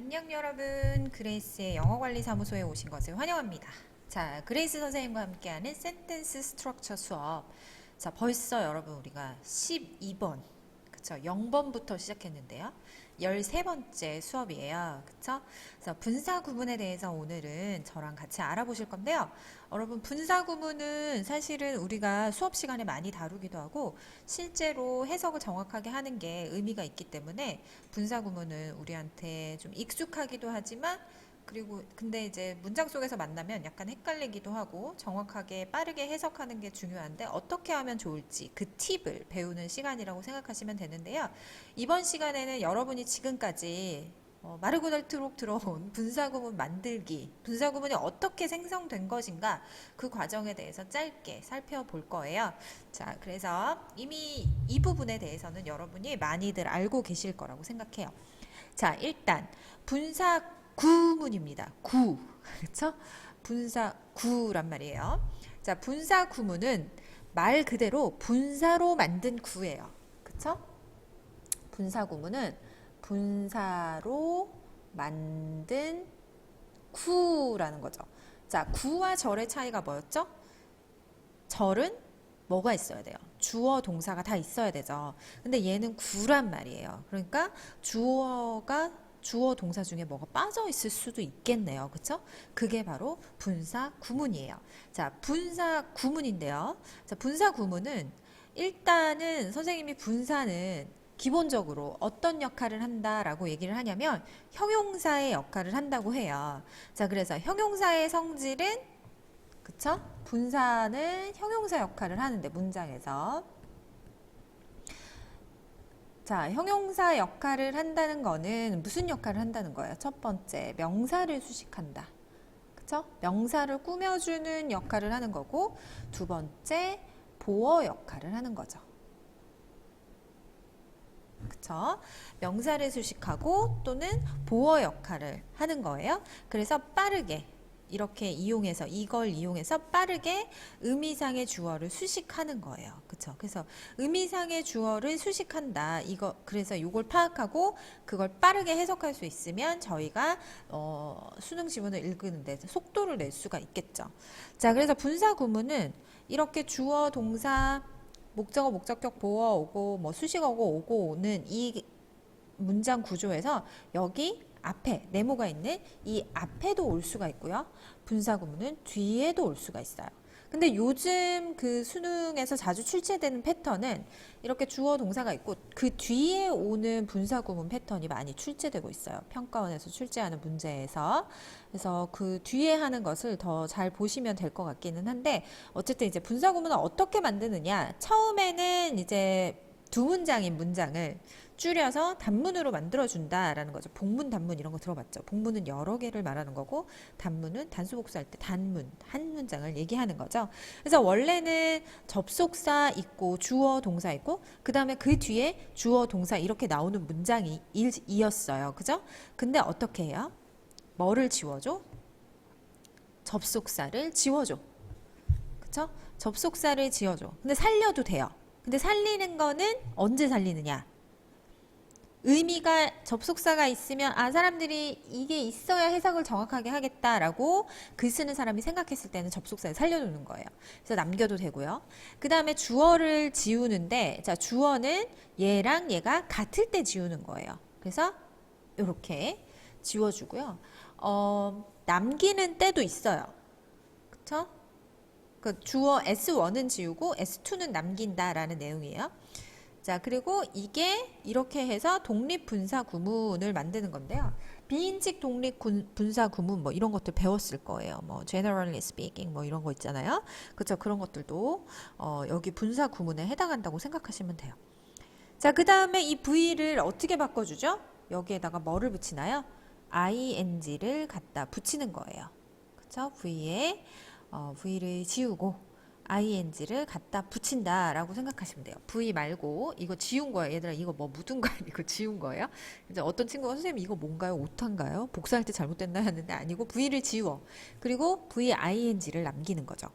안녕 여러분, 그레이스의 영어관리사무소에 오신 것을 환영합니다. 자, 그레이스 선생님과 함께하는 센텐스 스트럭처 수업. 자, 벌써 여러분 우리가 12번, 그쵸? 0번부터 시작했는데요. 13번째 수업이에요. 그쵸? 그래서 분사 구문에 대해서 오늘은 저랑 같이 알아보실 건데요. 여러분, 분사 구문은 사실은 우리가 수업 시간에 많이 다루기도 하고 실제로 해석을 정확하게 하는 게 의미가 있기 때문에 분사 구문은 우리한테 좀 익숙하기도 하지만 그리고 근데 이제 문장 속에서 만나면 약간 헷갈리기도 하고 정확하게 빠르게 해석하는 게 중요한데 어떻게 하면 좋을지 그 팁을 배우는 시간이라고 생각하시면 되는데요. 이번 시간에는 여러분이 지금까지 마르고 닳도록 들어온 분사구문 만들기, 분사구문이 어떻게 생성된 것인가 그 과정에 대해서 짧게 살펴볼 거예요. 자, 그래서 이미 이 부분에 대해서는 여러분이 많이들 알고 계실 거라고 생각해요. 자, 일단 분사 구문입니다. 구. 그렇죠? 분사 구란 말이에요. 자, 분사 구문은 말 그대로 분사로 만든 구예요. 그렇죠? 분사 구문은 분사로 만든 구라는 거죠. 자, 구와 절의 차이가 뭐였죠? 절은 뭐가 있어야 돼요? 주어 동사가 다 있어야 되죠. 근데 얘는 구란 말이에요. 그러니까 주어 동사 중에 뭐가 빠져 있을 수도 있겠네요. 그쵸? 그게 바로 분사 구문이에요. 자, 분사 구문인데요. 자, 분사 구문은 일단은 선생님이 분사는 기본적으로 어떤 역할을 한다라고 얘기를 하냐면 형용사의 역할을 한다고 해요. 자, 그래서 형용사의 성질은 그쵸? 분사는 형용사 역할을 하는데 문장에서 자, 형용사 역할을 한다는 거는 무슨 역할을 한다는 거예요? 첫 번째, 명사를 수식한다. 그쵸? 명사를 꾸며주는 역할을 하는 거고 두 번째, 보어 역할을 하는 거죠. 그쵸? 명사를 수식하고 또는 보어 역할을 하는 거예요. 그래서 빠르게 이렇게 이용해서 이걸 이용해서 빠르게 의미상의 주어를 수식하는 거예요. 그쵸? 그래서 의미상의 주어를 수식한다. 이거 그래서 이걸 파악하고 그걸 빠르게 해석할 수 있으면 저희가 수능 지문을 읽는데 속도를 낼 수가 있겠죠. 자, 그래서 분사 구문은 이렇게 주어, 동사, 목적어, 목적격, 보어 오고 뭐 수식어고 오고 오는 이 문장 구조에서 여기 앞에 네모가 있는 이 앞에도 올 수가 있고요. 분사 구문은 뒤에도 올 수가 있어요. 근데 요즘 그 수능에서 자주 출제되는 패턴은 이렇게 주어 동사가 있고 그 뒤에 오는 분사 구문 패턴이 많이 출제되고 있어요. 평가원에서 출제하는 문제에서. 그래서 그 뒤에 하는 것을 더 잘 보시면 될 것 같기는 한데 어쨌든 이제 분사 구문을 어떻게 만드느냐. 처음에는 이제 두 문장인 문장을 줄여서 단문으로 만들어준다라는 거죠. 복문, 단문 이런 거 들어봤죠. 복문은 여러 개를 말하는 거고 단문은 단수복수할 때 단문, 한 문장을 얘기하는 거죠. 그래서 원래는 접속사 있고 주어, 동사 있고 그 다음에 그 뒤에 주어, 동사 이렇게 나오는 문장이 이었어요. 그죠? 근데 어떻게 해요? 뭐를 지워줘? 접속사를 지워줘. 그쵸? 접속사를 지워줘. 근데 살려도 돼요. 근데 살리는 거는 언제 살리느냐? 의미가 접속사가 있으면 사람들이 이게 있어야 해석을 정확하게 하겠다라고 글 쓰는 사람이 생각했을 때는 접속사를 살려두는 거예요. 그래서 남겨도 되고요. 그 다음에 주어를 지우는데 자, 주어는 얘랑 얘가 같을 때 지우는 거예요. 그래서 이렇게 지워주고요. 남기는 때도 있어요. 그쵸? 그 주어 S1은 지우고 S2는 남긴다라는 내용이에요. 자, 그리고 이게 이렇게 해서 독립분사 구문을 만드는 건데요. 비인칭 독립분사 구문 뭐 이런 것들 배웠을 거예요. 뭐 generally speaking 뭐 이런 거 있잖아요. 그렇죠? 그런 것들도 여기 분사 구문에 해당한다고 생각하시면 돼요. 자, 그 다음에 이 V를 어떻게 바꿔주죠? 여기에다가 뭐를 붙이나요? ing를 갖다 붙이는 거예요. 그렇죠? V를 지우고 ing를 갖다 붙인다라고 생각하시면 돼요. V 말고 이거 지운 거예요. 얘들아 이거 뭐 묻은 거 아니고 지운 거예요. 이제 어떤 친구가 선생님 이거 뭔가요? 오타인가요? 복사할 때 잘못됐나 했는데 아니고 V를 지워. 그리고 VING를 남기는 거죠.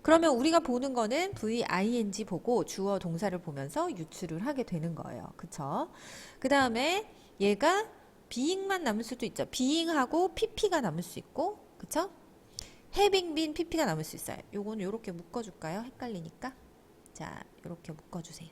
그러면 우리가 보는 거는 VING 보고 주어 동사를 보면서 유추를 하게 되는 거예요. 그쵸? 그 다음에 얘가 being만 남을 수도 있죠. being하고 pp가 남을 수 있고, 그쵸? having been pp가 남을 수 있어요. 요거는 요렇게 묶어줄까요? 헷갈리니까. 자, 요렇게 묶어주세요.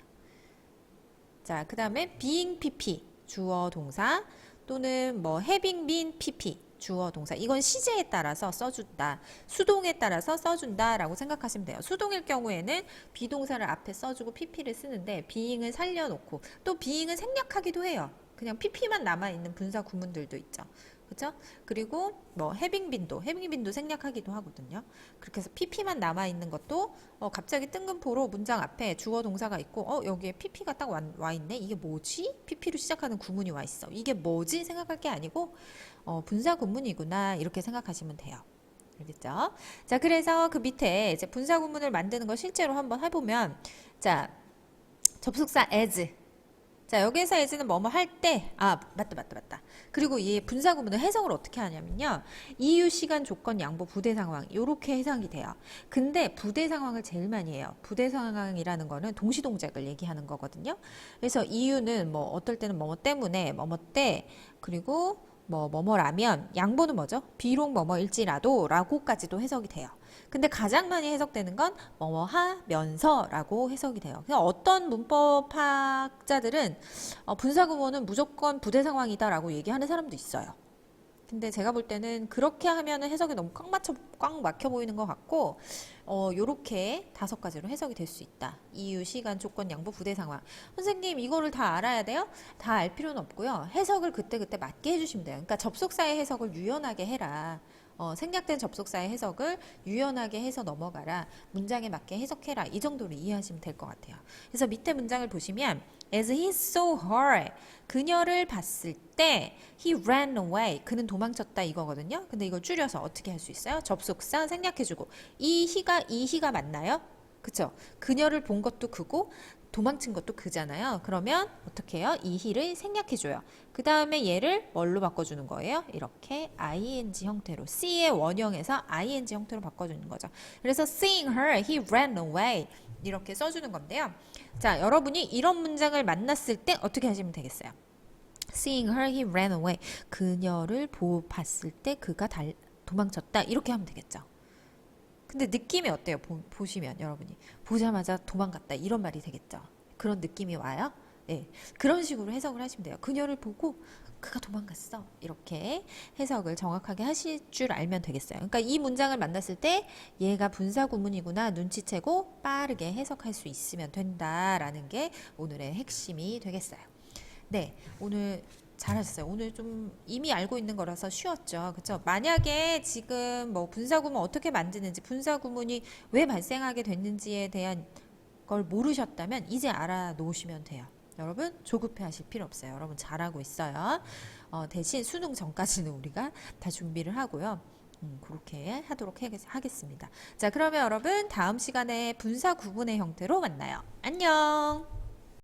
자, 그 다음에 being pp, 주어 동사, 또는 뭐 having been pp, 주어 동사. 이건 시제에 따라서 써준다. 수동에 따라서 써준다 라고 생각하시면 돼요. 수동일 경우에는 비동사를 앞에 써주고 pp를 쓰는데 being을 살려놓고 또 being은 생략하기도 해요. 그냥 pp만 남아있는 분사 구문들도 있죠. 그죠? 그리고 뭐 having been도 생략하기도 하거든요. 그렇게 해서 pp만 남아있는 것도 갑자기 뜬금포로 문장 앞에 주어 동사가 있고 여기에 pp가 딱 와 있네. 이게 뭐지? pp로 시작하는 구문이 와 있어. 이게 뭐지? 생각할 게 아니고 분사 구문이구나 이렇게 생각하시면 돼요. 알겠죠? 자, 그래서 그 밑에 이제 분사 구문을 만드는 거 실제로 한번 해보면, 자, 접속사 as. 자, 여기에서 as는 뭐뭐 할 때, 맞다. 그리고 이 분사 구문을 해석을 어떻게 하냐면요. 이유, 시간, 조건, 양보, 부대 상황 이렇게 해석이 돼요. 근데 부대 상황을 제일 많이 해요. 부대 상황이라는 거는 동시동작을 얘기하는 거거든요. 그래서 이유는 뭐 어떨 때는 뭐뭐 때문에, 뭐뭐 때, 그리고 뭐뭐라면, 양보는 뭐죠? 비록 뭐뭐일지라도 라고까지도 해석이 돼요. 근데 가장 많이 해석되는 건 뭐뭐 하면서 라고 해석이 돼요. 그냥 어떤 문법학자들은 분사 구문은 무조건 부대 상황이다 라고 얘기하는 사람도 있어요. 근데 제가 볼 때는 그렇게 하면은 해석이 너무 꽉 막혀 보이는 것 같고, 요렇게 5가지로 해석이 될 수 있다. 이유, 시간, 조건, 양보, 부대 상황. 선생님, 이거를 다 알아야 돼요? 다 알 필요는 없고요. 해석을 그때그때 맞게 해주시면 돼요. 그러니까 접속사의 해석을 유연하게 해라. 생략된 접속사의 해석을 유연하게 해서 넘어가라. 문장에 맞게 해석해라. 이 정도로 이해하시면 될 것 같아요. 그래서 밑에 문장을 보시면 As he saw her, 그녀를 봤을 때 he ran away, 그는 도망쳤다 이거거든요. 근데 이걸 줄여서 어떻게 할 수 있어요? 접속사 생략해주고 이 he가 맞나요? 그쵸? 그녀를 본 것도 그고 도망친 것도 그잖아요. 그러면 어떻게 해요? 이 he를 생략해줘요. 그 다음에 얘를 뭘로 바꿔주는 거예요? 이렇게 ing 형태로, C의 원형에서 ing 형태로 바꿔주는 거죠. 그래서 seeing her, he ran away 이렇게 써주는 건데요. 자, 여러분이 이런 문장을 만났을 때 어떻게 하시면 되겠어요? Seeing her, he ran away. 그녀를 봤을 때 그가 도망쳤다. 이렇게 하면 되겠죠. 근데 느낌이 어때요? 보시면 여러분이 보자마자 도망갔다 이런 말이 되겠죠. 그런 느낌이 와요? 네, 그런 식으로 해석을 하시면 돼요. 그녀를 보고 그가 도망갔어. 이렇게 해석을 정확하게 하실 줄 알면 되겠어요. 그러니까 이 문장을 만났을 때 얘가 분사 구문이구나 눈치채고 빠르게 해석할 수 있으면 된다라는 게 오늘의 핵심이 되겠어요. 네, 오늘 잘하셨어요. 오늘 좀 이미 알고 있는 거라서 쉬웠죠. 그렇죠? 만약에 지금 뭐 분사 구문 어떻게 만드는지, 분사 구문이 왜 발생하게 됐는지에 대한 걸 모르셨다면 이제 알아놓으시면 돼요. 여러분 조급해 하실 필요 없어요. 여러분 잘하고 있어요. 대신 수능 전까지는 우리가 다 준비를 하고요. 그렇게 하도록 하겠습니다. 자, 그러면 여러분 다음 시간에 분사 구문의 형태로 만나요. 안녕.